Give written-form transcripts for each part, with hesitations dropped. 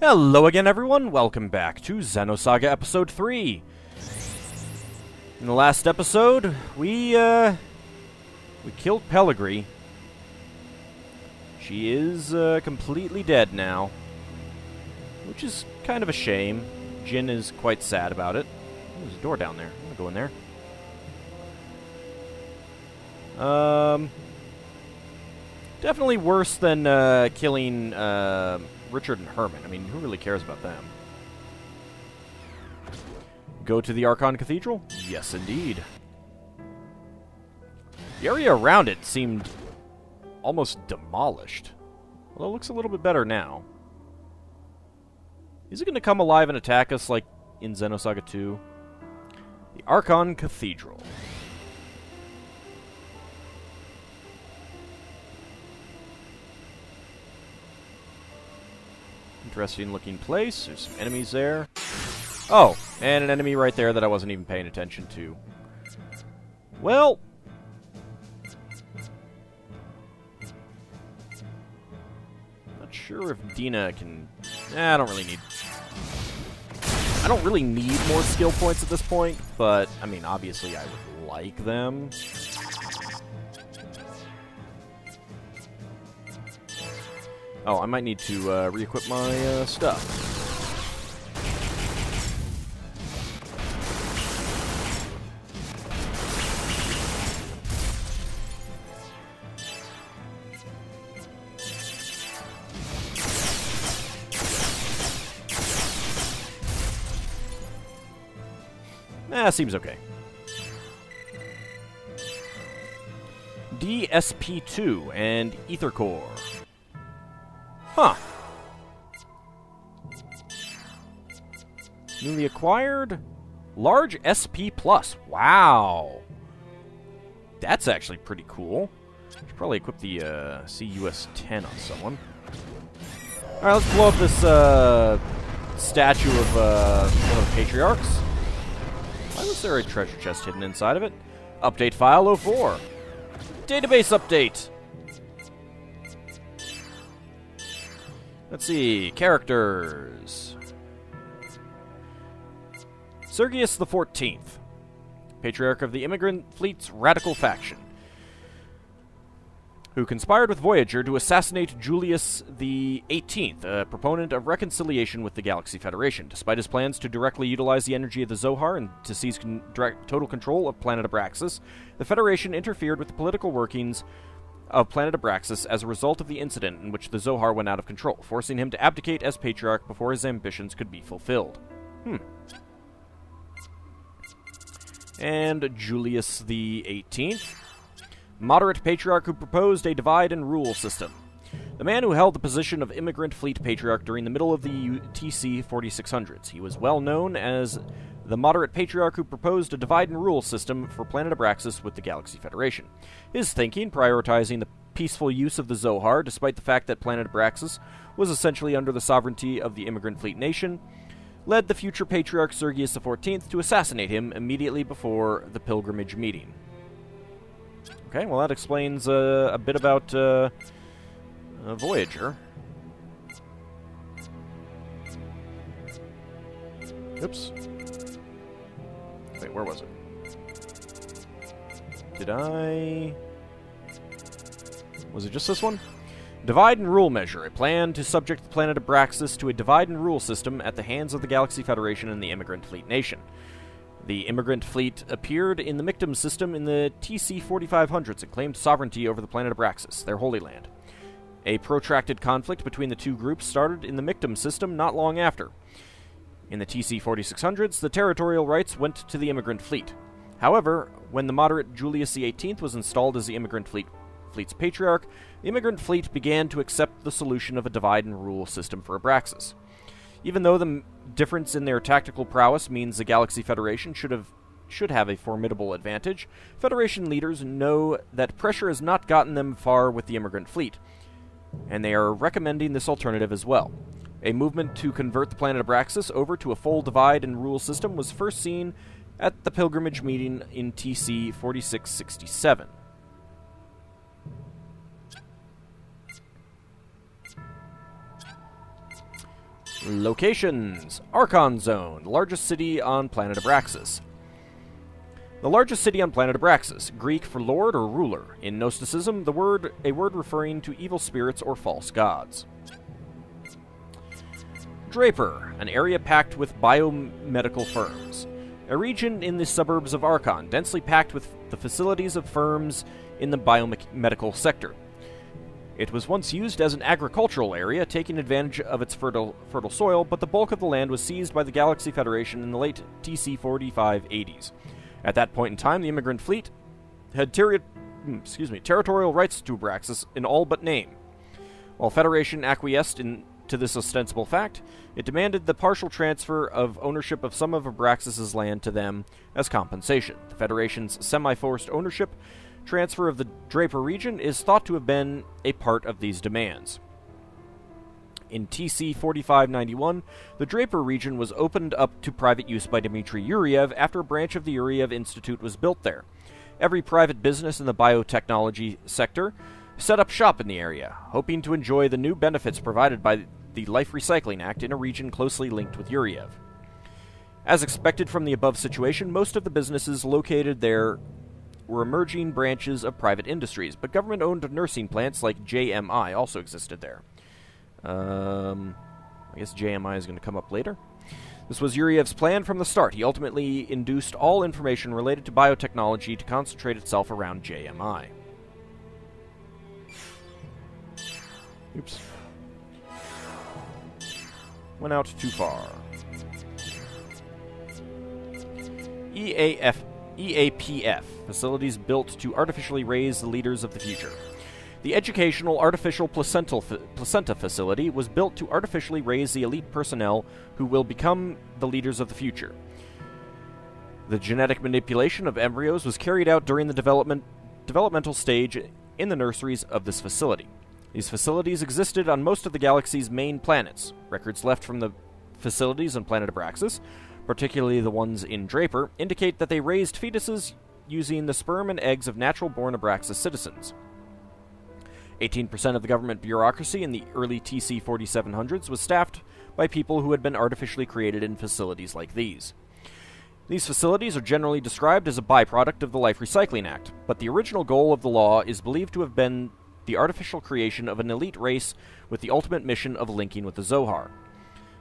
Hello again, everyone. Welcome back to Xenosaga Episode 3. In the last episode, we killed Pellegri. She is completely dead now, which is kind of a shame. Jin is quite sad about it. Oh, there's a door down there. I'm gonna go in there. Definitely worse than killing Richard and Herman. I mean, who really cares about them? Go to the Archon Cathedral? Yes, indeed. The area around it seemed almost demolished. Although it looks a little bit better now. Is it going to come alive and attack us like in Xenosaga 2? The Archon Cathedral. Interesting looking place. There's some enemies there. Oh, and an enemy right there that I wasn't even paying attention to. Well, not sure if Dina can... I don't really need more skill points at this point, but, I mean, obviously I would like them. Oh, I might need to re-equip my stuff. Seems okay. DSP2 and Ether Core. Huh. Newly acquired? Large SP+. Wow. That's actually pretty cool. Should probably equip the CUS-10 on someone. Alright, let's blow up this statue of one of the Patriarchs. Why was there a treasure chest hidden inside of it? Update file 04. Database update. Let's see. Characters. Sergius the 14th. Patriarch of the Immigrant Fleet's radical faction, who conspired with Voyager to assassinate Julius the 18th, a proponent of reconciliation with the Galaxy Federation. Despite his plans to directly utilize the energy of the Zohar and to seize total control of planet Abraxas, the Federation interfered with the political workings of planet Abraxas as a result of the incident in which the Zohar went out of control, forcing him to abdicate as Patriarch before his ambitions could be fulfilled. And Julius the 18th. Moderate Patriarch who proposed a divide-and-rule system. The man who held the position of Immigrant Fleet Patriarch during the middle of the TC 4600s. He was well known as the Moderate Patriarch who proposed a divide-and-rule system for planet Abraxas with the Galaxy Federation. His thinking, prioritizing the peaceful use of the Zohar, despite the fact that planet Abraxas was essentially under the sovereignty of the Immigrant Fleet nation, led the future Patriarch Sergius XIV to assassinate him immediately before the pilgrimage meeting. Okay, well that explains a bit about Voyager. Oops. Wait, where was it? Was it just this one? Divide and Rule Measure, a plan to subject the planet Abraxas to a divide and rule system at the hands of the Galaxy Federation and the Immigrant Fleet Nation. The Immigrant Fleet appeared in the Michtam system in the TC 4500s and claimed sovereignty over the planet Abraxas, their holy land. A protracted conflict between the two groups started in the Michtam system not long after. In the TC 4600s, the territorial rights went to the Immigrant Fleet. However, when the moderate Julius XVIII was installed as the Immigrant Fleet's Patriarch, the Immigrant Fleet began to accept the solution of a divide-and-rule system for Abraxas. Even though the difference in their tactical prowess means the Galaxy Federation should have a formidable advantage, Federation leaders know that pressure has not gotten them far with the Immigrant Fleet, and they are recommending this alternative as well. A movement to convert the planet Abraxas over to a full divide-and-rule system was first seen at the pilgrimage meeting in TC 4667. Locations. Archon Zone, the largest city on planet Abraxas. The largest city on planet Abraxas, Greek for lord or ruler. In Gnosticism, a word referring to evil spirits or false gods. Draper, an area packed with biomedical firms. A region in the suburbs of Archon, densely packed with the facilities of firms in the biomedical sector. It was once used as an agricultural area, taking advantage of its fertile soil, but the bulk of the land was seized by the Galaxy Federation in the late TC-4580s. At that point in time, the immigrant fleet had territorial rights to Abraxas in all but name. While Federation acquiesced to this ostensible fact, it demanded the partial transfer of ownership of some of Abraxas' land to them as compensation. The Federation's semi-forced ownership transfer of the Draper region is thought to have been a part of these demands. In TC-4591, the Draper region was opened up to private use by Dmitry Yuriev after a branch of the Yuriev Institute was built there. Every private business in the biotechnology sector set up shop in the area, hoping to enjoy the new benefits provided by the Life Recycling Act in a region closely linked with Yuriev. As expected from the above situation, most of the businesses located there were emerging branches of private industries, but government-owned nursing plants like JMI also existed there. I guess JMI is going to come up later. This was Yuriev's plan from the start. He ultimately induced all information related to biotechnology to concentrate itself around JMI. Oops. Went out too far. EAPF, facilities built to artificially raise the leaders of the future. The Educational Artificial Placenta Facility was built to artificially raise the elite personnel who will become the leaders of the future. The genetic manipulation of embryos was carried out during the developmental stage in the nurseries of this facility. These facilities existed on most of the galaxy's main planets. Records left from the facilities on planet Abraxas, particularly the ones in Draper, indicate that they raised fetuses using the sperm and eggs of natural-born Abraxas citizens. 18% of the government bureaucracy in the early TC-4700s was staffed by people who had been artificially created in facilities like these. These facilities are generally described as a byproduct of the Life Recycling Act, but the original goal of the law is believed to have been the artificial creation of an elite race with the ultimate mission of linking with the Zohar.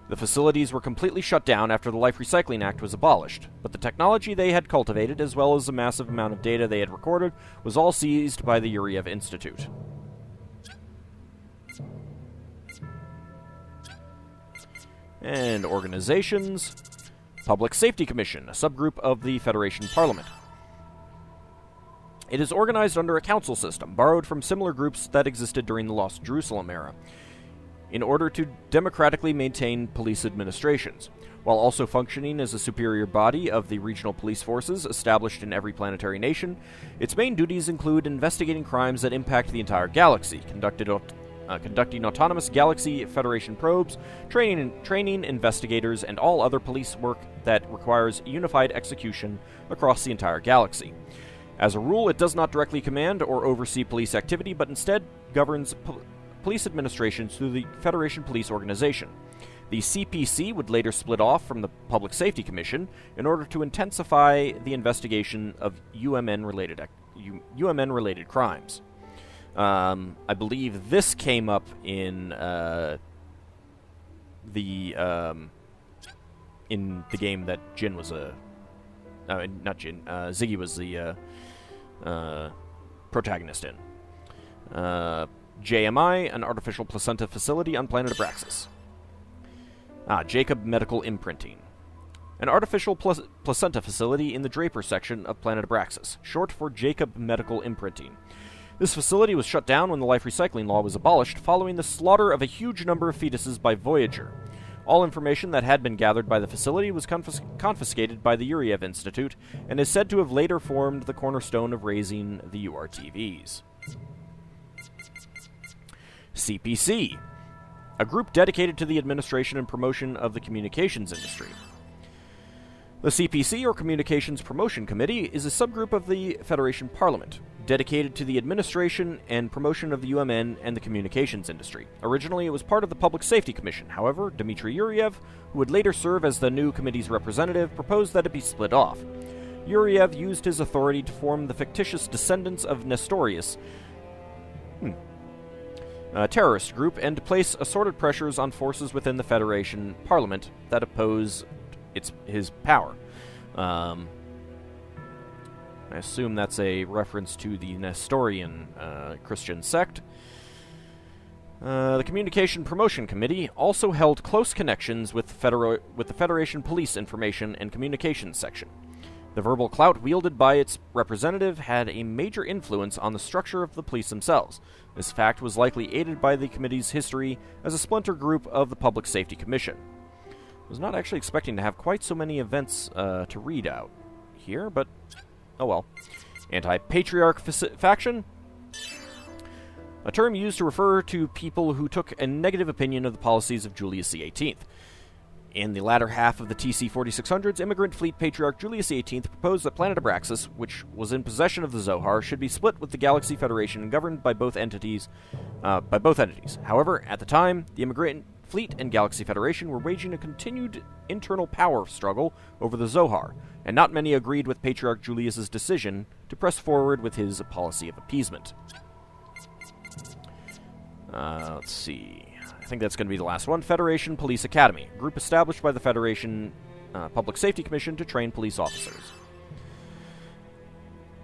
The facilities were completely shut down after the Life Recycling Act was abolished, but the technology they had cultivated, as well as the massive amount of data they had recorded, was all seized by the Yuriev Institute. And organizations. Public Safety Commission, a subgroup of the Federation Parliament. It is organized under a council system, borrowed from similar groups that existed during the Lost Jerusalem era, in order to democratically maintain police administrations, while also functioning as a superior body of the regional police forces established in every planetary nation. Its main duties include investigating crimes that impact the entire galaxy, conducting autonomous Galaxy Federation probes, training investigators, and all other police work that requires unified execution across the entire galaxy. As a rule, it does not directly command or oversee police activity, but instead governs police administrations through the Federation Police Organization. The CPC would later split off from the Public Safety Commission in order to intensify the investigation of UMN-related crimes. I believe this came up in the game that Jin was not Jin, Ziggy was the protagonist in. JMI, an artificial placenta facility on planet Abraxas. Jacob Medical Imprinting. An artificial placenta facility in the Draper section of planet Abraxas, short for Jacob Medical Imprinting. This facility was shut down when the Life Recycling Law was abolished, following the slaughter of a huge number of fetuses by Voyager. All information that had been gathered by the facility was confiscated by the Yuriev Institute, and is said to have later formed the cornerstone of raising the URTVs. CPC, a group dedicated to the administration and promotion of the communications industry. The CPC, or Communications Promotion Committee, is a subgroup of the Federation Parliament. dedicated to the administration and promotion of the UMN and the communications industry. Originally, it was part of the Public Safety Commission. However, Dmitry Yuriev, who would later serve as the new committee's representative, proposed that it be split off. Yuriev used his authority to form the fictitious descendants of Nestorius, a terrorist group, and to place assorted pressures on forces within the Federation Parliament that oppose his power. I assume that's a reference to the Nestorian Christian sect. The Communication Promotion Committee also held close connections with the Federation Police Information and Communications Section. The verbal clout wielded by its representative had a major influence on the structure of the police themselves. This fact was likely aided by the committee's history as a splinter group of the Public Safety Commission. I was not actually expecting to have quite so many events to read out here, but oh well. Anti-Patriarch faction? A term used to refer to people who took a negative opinion of the policies of Julius XVIII. In the latter half of the TC 4600s, immigrant fleet patriarch Julius XVIII proposed that planet Abraxas, which was in possession of the Zohar, should be split with the Galaxy Federation and governed by both entities. However, at the time, the immigrant fleet and Galaxy Federation were waging a continued internal power struggle over the Zohar, and not many agreed with Patriarch Julius's decision to press forward with his policy of appeasement. Let's see. I think that's going to be the last one. Federation Police Academy, a group established by the Federation Public Safety Commission to train police officers.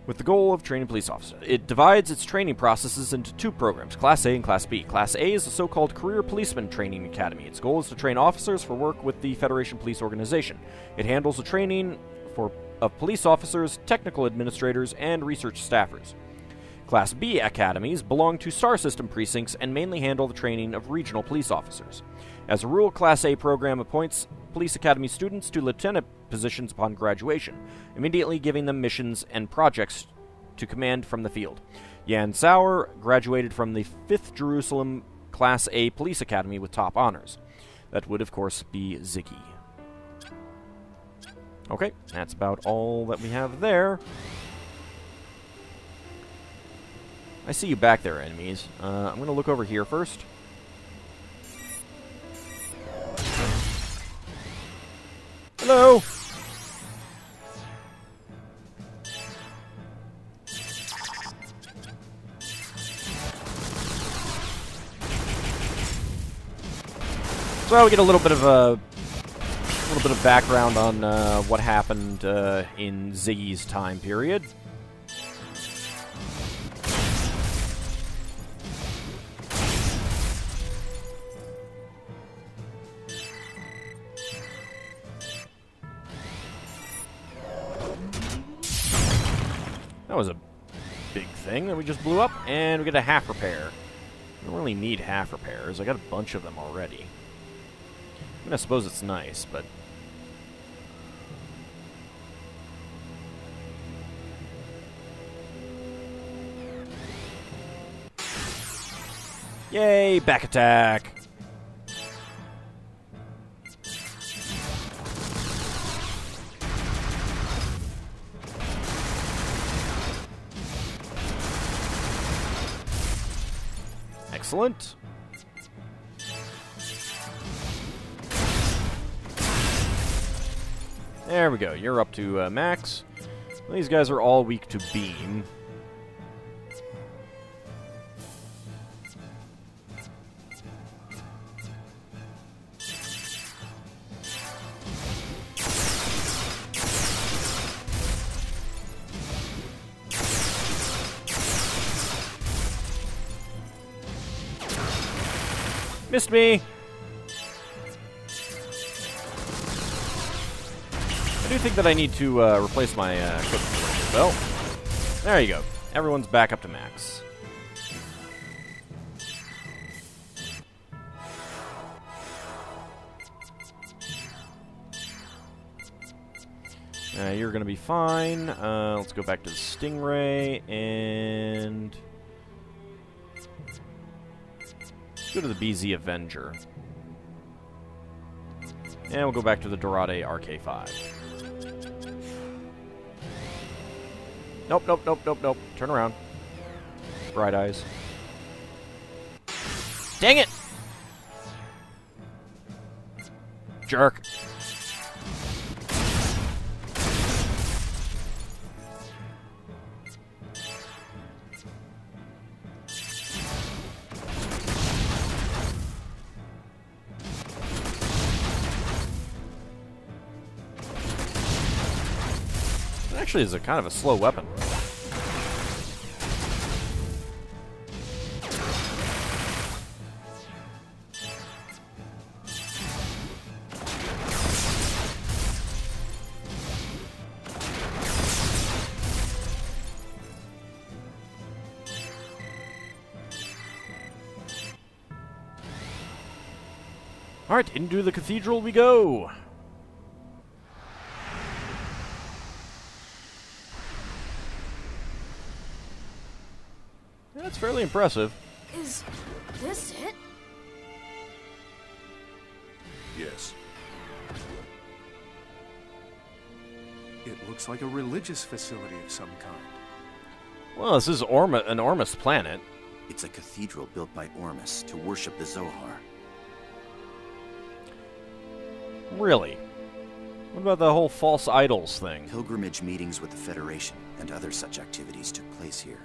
With the goal of training police officers, it divides its training processes into two programs, Class A and Class B. Class A is the so-called Career Policeman Training Academy. Its goal is to train officers for work with the Federation Police Organization. It handles the training of police officers, technical administrators, and research staffers. Class B academies belong to Star System precincts and mainly handle the training of regional police officers. As a rule, Class A program appoints Police Academy students to lieutenant positions upon graduation, immediately giving them missions and projects to command from the field. Jan Sauer graduated from the 5th Jerusalem Class A Police Academy with top honors. That would, of course, be Ziggy. Okay, that's about all that we have there. I see you back there, enemies. I'm going to look over here first. Hello! So we get a little bit of background on what happened in Ziggy's time period. That was a big thing that we just blew up, and we get a half repair. I don't really need half repairs. I got a bunch of them already. I mean, I suppose it's nice, but... Yay, back attack! Excellent. There we go. You're up to max. Well, these guys are all weak to beam. Missed me! I do think that I need to replace my equipment. Well, there you go. Everyone's back up to max. You're going to be fine. Let's go back to the Stingray and... go to the BZ Avenger. And we'll go back to the Dorade RK5. Nope. Turn around. bright eyes. Dang it! Jerk. Actually, is a kind of a slow weapon. Alright, into the cathedral we go! That's fairly impressive. Is this it? Yes. It looks like a religious facility of some kind. Well, this is an Ormus planet. It's a cathedral built by Ormus to worship the Zohar. Really? What about the whole false idols thing? Pilgrimage meetings with the Federation and other such activities took place here.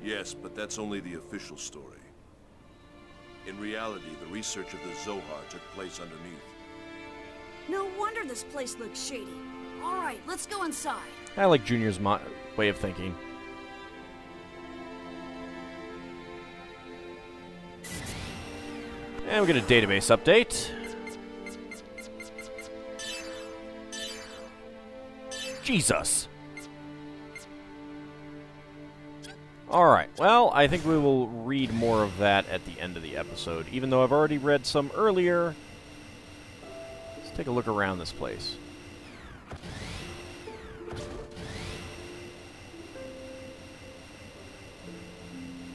Yes, but that's only the official story. In reality, the research of the Zohar took place underneath. No wonder this place looks shady. All right, let's go inside. I like Junior's way of thinking. And we get a database update. Jesus. Alright, well, I think we will read more of that at the end of the episode, even though I've already read some earlier. Let's take a look around this place.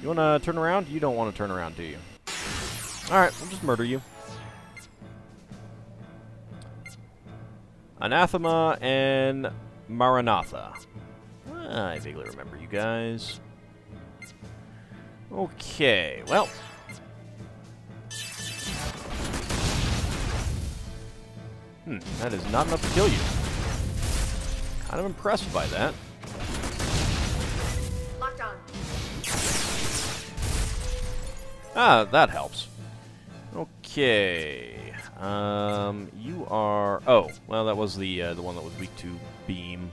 You want to turn around? You don't want to turn around, do you? Alright, we'll just murder you. Anathema and Maranatha. I vaguely remember you guys. Okay, well. That is not enough to kill you. Kind of impressed by that. Locked on. Ah, that helps. Okay. You are... Oh, well, that was the one that was weak to beam.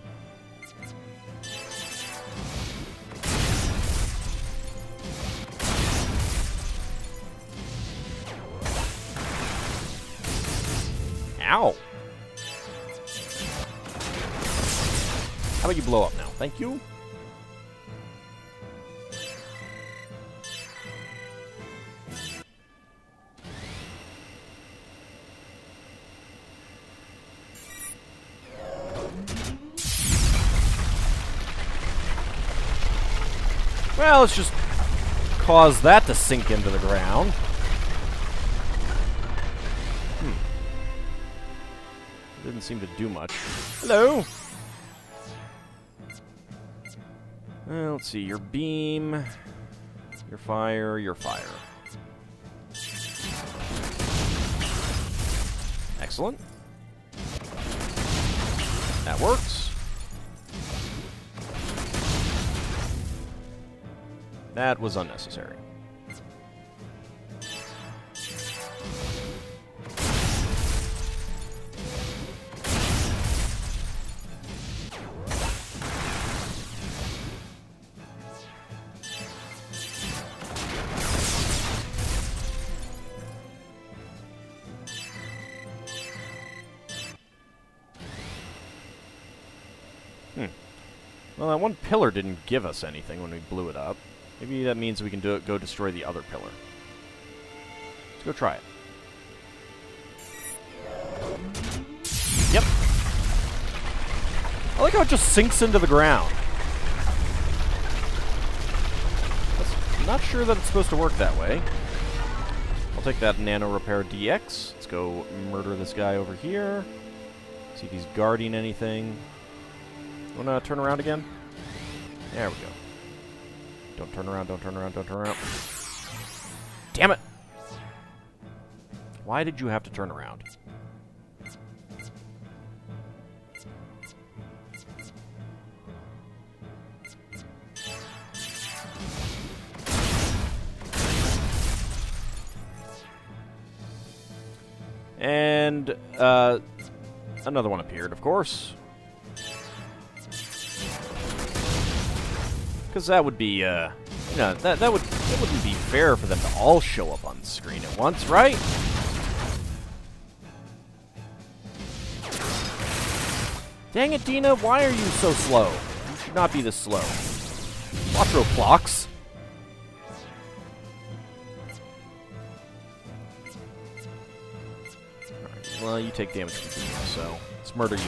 Ow! How about you blow up now? Thank you. Well, let's just cause that to sink into the ground. Didn't seem to do much. Hello! Let's see, your beam, your fire, your fire. Excellent. That works. That was unnecessary. Well, that one pillar didn't give us anything when we blew it up. Maybe that means we can go destroy the other pillar. Let's go try it. Yep. I like how it just sinks into the ground. I'm not sure that it's supposed to work that way. I'll take that Nano Repair DX. Let's go murder this guy over here. See if he's guarding anything. Wanna turn around again? There we go. Don't turn around, don't turn around, don't turn around. Damn it! Why did you have to turn around? And, another one appeared, of course. Because that would be, you know, that wouldn't be fair for them to all show up on the screen at once, right? Dang it, Dina, why are you so slow? You should not be this slow. Quattro clocks. Alright, well, you take damage from Dina, so let's murder you.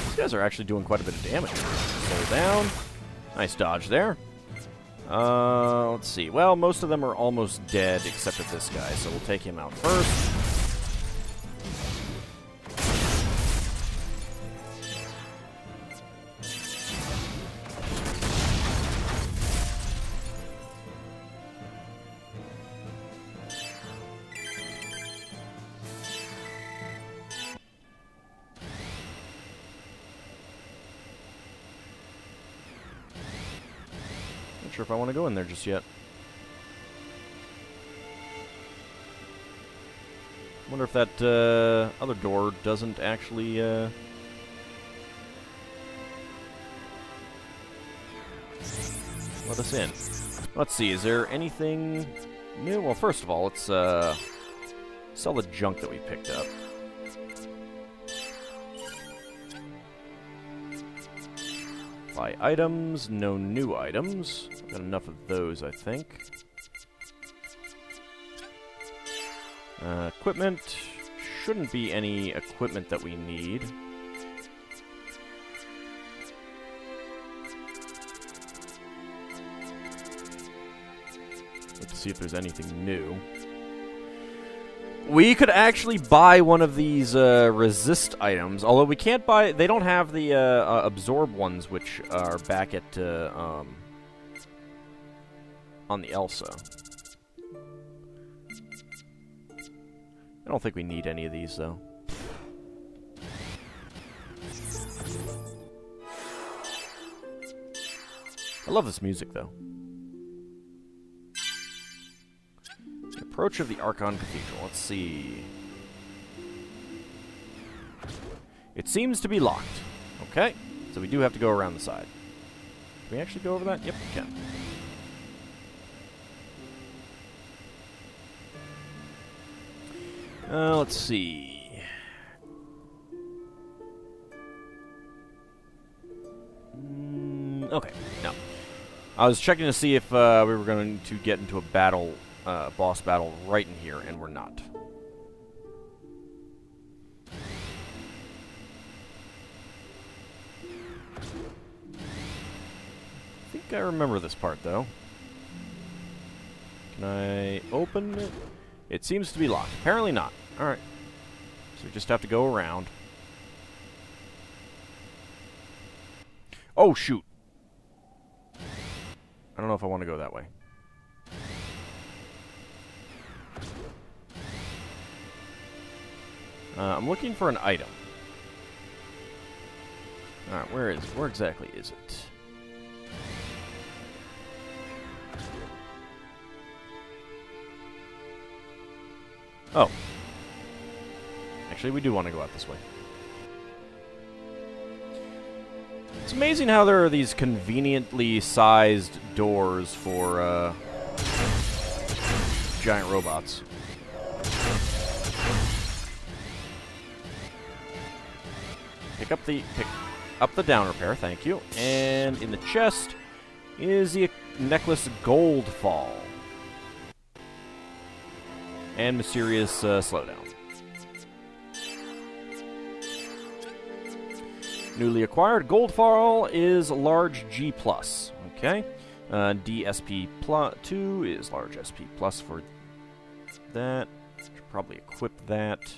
These guys are actually doing quite a bit of damage. Slow down. Nice dodge there. Let's see. Well, most of them are almost dead except for this guy, so we'll take him out first. Not sure if I want to go in there just yet. Wonder if that other door doesn't actually let us in. Let's see, is there anything new? Well, first of all, let's sell the junk that we picked up. Buy items, no new items. Got enough of those, I think. Equipment. Shouldn't be any equipment that we need. Let's see if there's anything new. We could actually buy one of these resist items, although we can't buy... They don't have the absorb ones, which are back at on the Elsa. I don't think we need any of these, though. I love this music, though. The approach of the Archon Cathedral. Let's see. It seems to be locked. Okay, so we do have to go around the side. Can we actually go over that? Yep, we can. Let's see. Okay, no. I was checking to see if we were going to get into a battle, boss battle right in here, and we're not. I think I remember this part, though. Can I open it? It seems to be locked. Apparently not. Alright. So we just have to go around. Oh, shoot. I don't know if I want to go that way. I'm looking for an item. Alright, where exactly is it? Oh. Actually, we do want to go out this way. It's amazing how there are these conveniently sized doors for giant robots. Pick up the down repair, thank you. And in the chest is the necklace Goldfall. And mysterious slowdown. Newly acquired Goldfall is large G+. Okay. DSP 2 is large SP+ for that. probably equip that.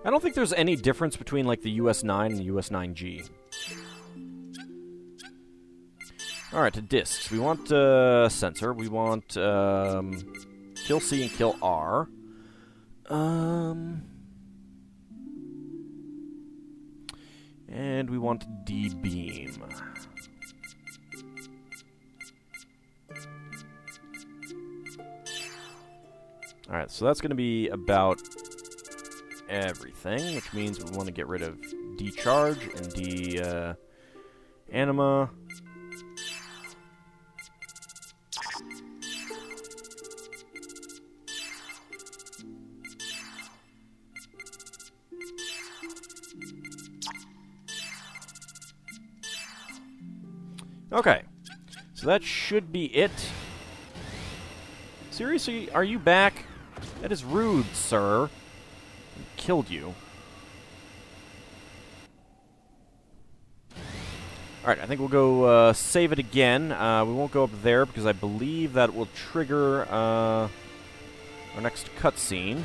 I don't think there's any difference between, like, the US-9 and the US-9G. Alright, to discs. We want, sensor. We want, kill C and kill R. And we want D-beam. Alright, so that's going to be about everything, which means we want to get rid of D-charge and D-anima. Okay, so that should be it. Seriously, are you back? That is rude, sir. I killed you. Alright, I think we'll go save it again. We won't go up there because I believe that will trigger our next cutscene.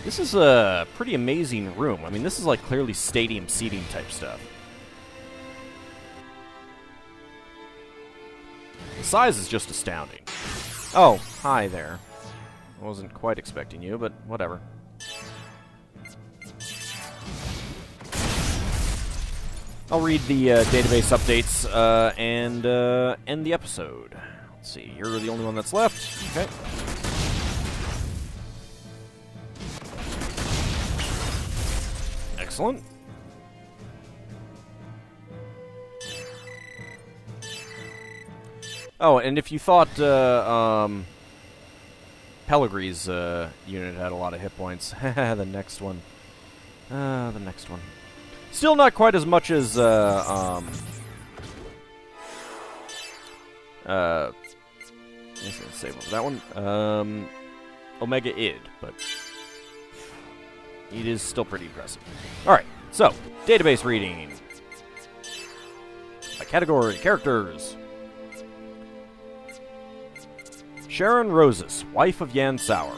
This is a pretty amazing room. I mean, this is like clearly stadium seating type stuff. The size is just astounding. Oh, hi there. I wasn't quite expecting you, but whatever. I'll read the database updates and end the episode. Let's see, you're the only one that's left. Okay. Excellent. Oh, and if you thought Pellegri's unit had a lot of hit points, the next one. The next one. Still not quite as much as save that one. Omega Id, but it is still pretty impressive. Alright, so, database reading. By category, characters. Sharon Rosas, wife of Yan Sauer.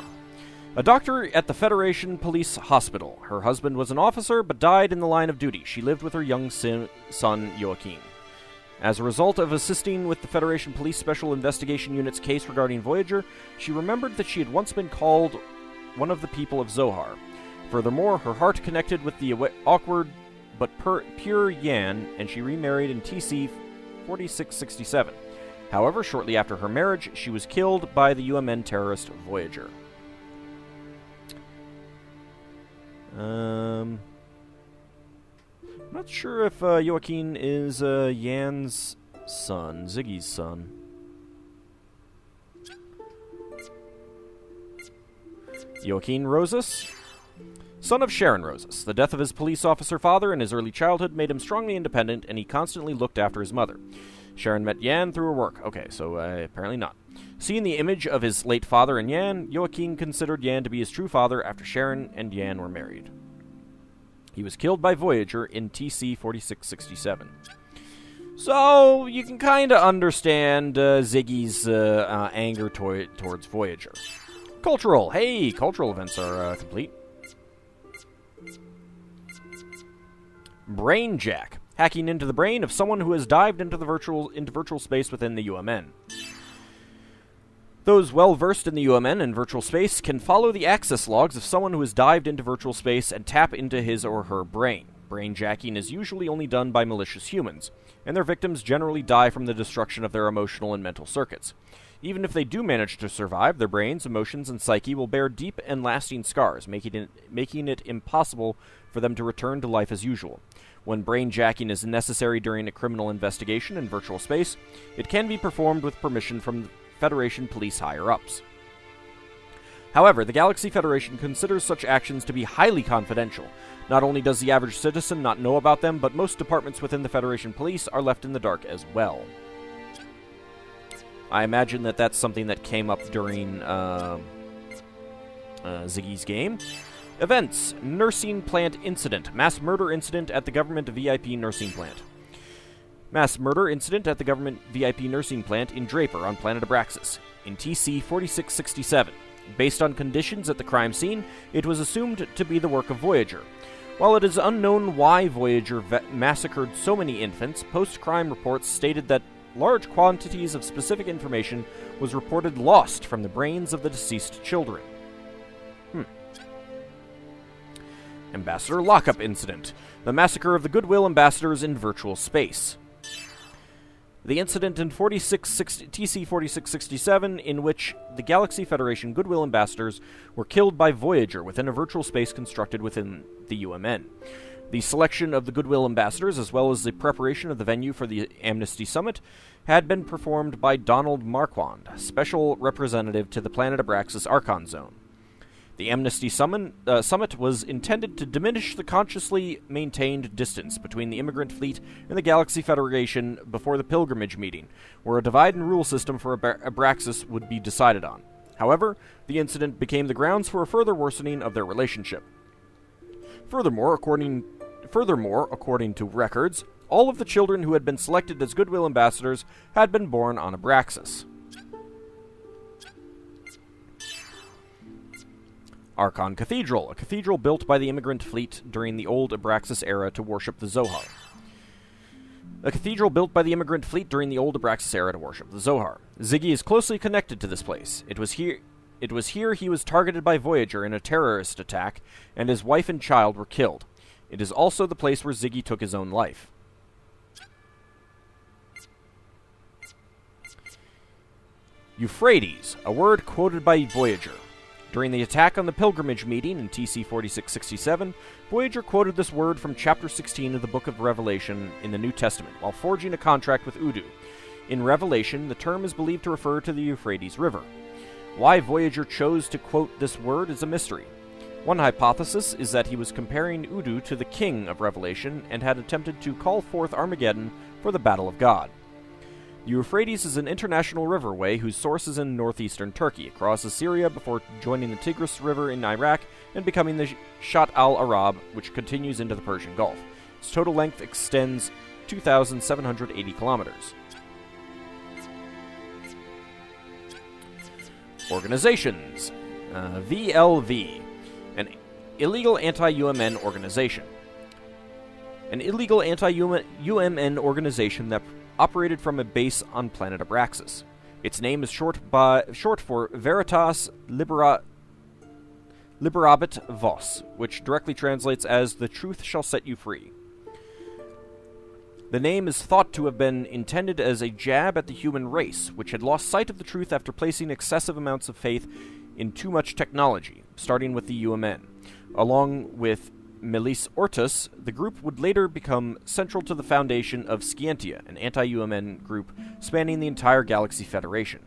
A doctor at the Federation Police Hospital. Her husband was an officer, but died in the line of duty. She lived with her young son, Joaquin. As a result of assisting with the Federation Police Special Investigation Unit's case regarding Voyager, she remembered that she had once been called one of the people of Zohar. Furthermore, her heart connected with the awkward but pure Yan, and she remarried in TC 4667. However, shortly after her marriage, she was killed by the UMN terrorist Voyager. I'm not sure if Joaquin is Yan's son, Ziggy's son. Joaquin Rosas? Son of Sharon Rosas. The death of his police officer father in his early childhood made him strongly independent, and he constantly looked after his mother. Sharon met Yan through her work. Okay, so apparently not. Seeing the image of his late father in Yan, Joaquin considered Yan to be his true father after Sharon and Yan were married. He was killed by Voyager in TC 4667. So, you can kind of understand Ziggy's anger towards Voyager. Cultural. Hey, cultural events are complete. Brainjack. Hacking into the brain of someone who has dived into virtual space within the UMN. Those well-versed in the UMN and virtual space can follow the access logs of someone who has dived into virtual space and tap into his or her brain. Brainjacking is usually only done by malicious humans, and their victims generally die from the destruction of their emotional and mental circuits. Even if they do manage to survive, their brains, emotions, and psyche will bear deep and lasting scars, making it impossible for them to return to life as usual. When brainjacking is necessary during a criminal investigation in virtual space, it can be performed with permission from Federation police higher-ups. However, the Galaxy Federation considers such actions to be highly confidential. Not only does the average citizen not know about them, but most departments within the Federation police are left in the dark as well. I imagine that that's something that came up during Ziggy's game. Events. Nursing plant incident. Mass murder incident at the government VIP nursing plant. Mass murder incident at the government VIP nursing plant in Draper on planet Abraxas, in TC 4667. Based on conditions at the crime scene, it was assumed to be the work of Voyager. While it is unknown why Voyager massacred so many infants, post-crime reports stated that large quantities of specific information was reported lost from the brains of the deceased children. Ambassador lockup incident. The massacre of the Goodwill ambassadors in virtual space. The incident in TC 4667, in which the Galaxy Federation Goodwill ambassadors were killed by Voyager within a virtual space constructed within the UMN. The selection of the Goodwill ambassadors, as well as the preparation of the venue for the Amnesty Summit, had been performed by Donald Marquand, special representative to the planet Abraxas Archon Zone. The Amnesty Summit was intended to diminish the consciously maintained distance between the immigrant fleet and the Galaxy Federation before the pilgrimage meeting, where a divide-and-rule system for Abraxas would be decided on. However, the incident became the grounds for a further worsening of their relationship. Furthermore, according to records, all of the children who had been selected as Goodwill ambassadors had been born on Abraxas. Archon Cathedral, a cathedral built by the immigrant fleet during the old Abraxas era to worship the Zohar. A cathedral built by the immigrant fleet during the old Abraxas era to worship the Zohar. Ziggy is closely connected to this place. It was here he was targeted by Voyager in a terrorist attack, and his wife and child were killed. It is also the place where Ziggy took his own life. Euphrates, a word quoted by Voyager. During the attack on the pilgrimage meeting in TC 4667, Voyager quoted this word from Chapter 16 of the Book of Revelation in the New Testament, while forging a contract with Udu. In Revelation, the term is believed to refer to the Euphrates River. Why Voyager chose to quote this word is a mystery. One hypothesis is that he was comparing Udu to the king of Revelation and had attempted to call forth Armageddon for the Battle of God. The Euphrates is an international riverway whose source is in northeastern Turkey, crosses Syria before joining the Tigris River in Iraq and becoming the Shatt al-Arab, which continues into the Persian Gulf. Its total length extends 2,780 kilometers. Organizations. VLV. An illegal anti-UMN organization. An illegal anti-UMN organization that operated from a base on planet Abraxas. Its name is short for Veritas Liberabit Vos, which directly translates as "The Truth Shall Set You Free." The name is thought to have been intended as a jab at the human race, which had lost sight of the truth after placing excessive amounts of faith in too much technology, starting with the UMN. Along with Melis Ortus, the group would later become central to the foundation of Scientia, an anti-UMN group spanning the entire Galaxy Federation.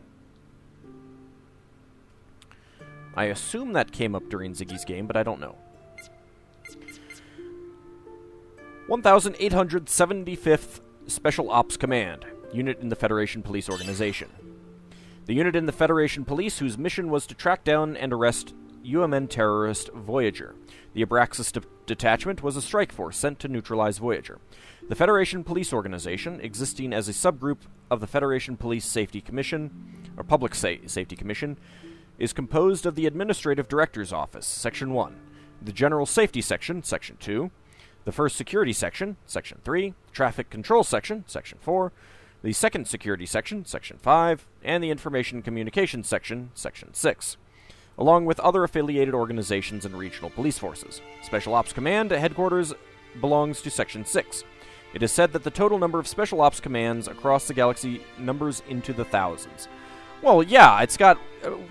I assume that came up during Ziggy's game, but I don't know. 1875th Special Ops Command, unit in the Federation Police Organization. The unit in the Federation Police whose mission was to track down and arrest UMN terrorist Voyager. The Abraxas detachment was a strike force sent to neutralize Voyager. The Federation Police Organization, existing as a subgroup of the Federation Police Safety Commission, or Public Safety Commission, is composed of the Administrative Director's Office, Section 1, the General Safety Section, Section 2, the First Security Section, Section 3, Traffic Control Section, Section 4, the Second Security Section, Section 5, and the Information Communications Section, Section 6. Along with other affiliated organizations and regional police forces. Special Ops Command headquarters belongs to Section 6. It is said that the total number of Special Ops Commands across the galaxy numbers into the thousands. Well, yeah, it's got...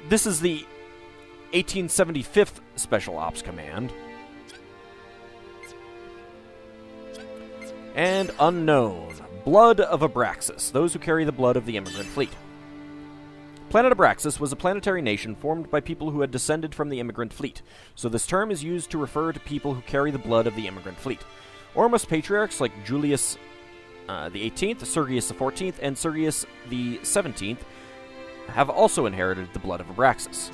this is the 1875th Special Ops Command. And unknown. Blood of Abraxas, those who carry the blood of the immigrant fleet. Planet Abraxas was a planetary nation formed by people who had descended from the immigrant fleet, so this term is used to refer to people who carry the blood of the immigrant fleet. Ormus patriarchs like Julius the 18th, Sergius the 14th, and Sergius the 17th have also inherited the blood of Abraxas.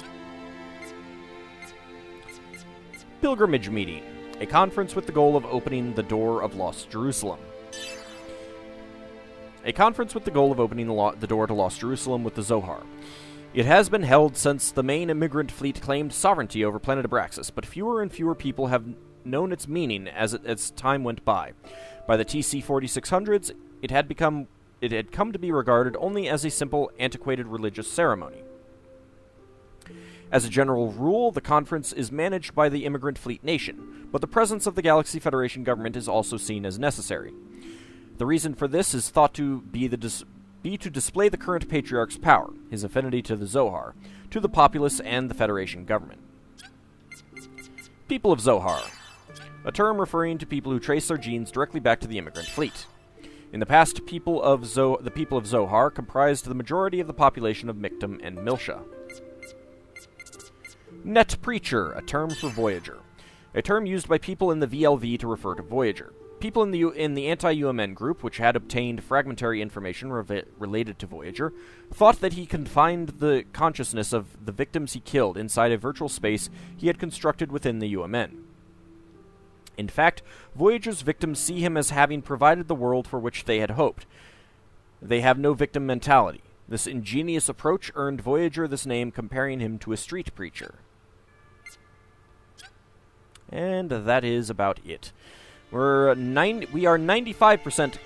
Pilgrimage Meeting, a conference with the goal of opening the door of Lost Jerusalem. a conference with the goal of opening the door to Lost Jerusalem with the Zohar. It has been held since the main immigrant fleet claimed sovereignty over planet Abraxas, but fewer and fewer people have known its meaning as time went by. By the TC 4600s, it had come to be regarded only as a simple, antiquated religious ceremony. As a general rule, the conference is managed by the immigrant fleet nation, but the presence of the Galaxy Federation government is also seen as necessary. The reason for this is thought to be to display the current Patriarch's power, his affinity to the Zohar, to the populace and the Federation government. People of Zohar, a term referring to people who trace their genes directly back to the immigrant fleet. In the past, the people of Zohar comprised the majority of the population of Michtam and Milsha. Net Preacher, a term for Voyager, a term used by people in the VLV to refer to Voyager. People in the anti-UMN group, which had obtained fragmentary information related to Voyager, thought that he confined the consciousness of the victims he killed inside a virtual space he had constructed within the UMN. In fact, Voyager's victims see him as having provided the world for which they had hoped. They have no victim mentality. This ingenious approach earned Voyager this name, comparing him to a street preacher. And that is about it. We are 95%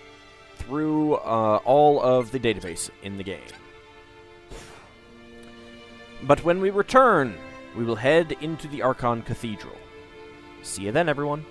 through all of the database in the game. But when we return, we will head into the Archon Cathedral. See you then, everyone.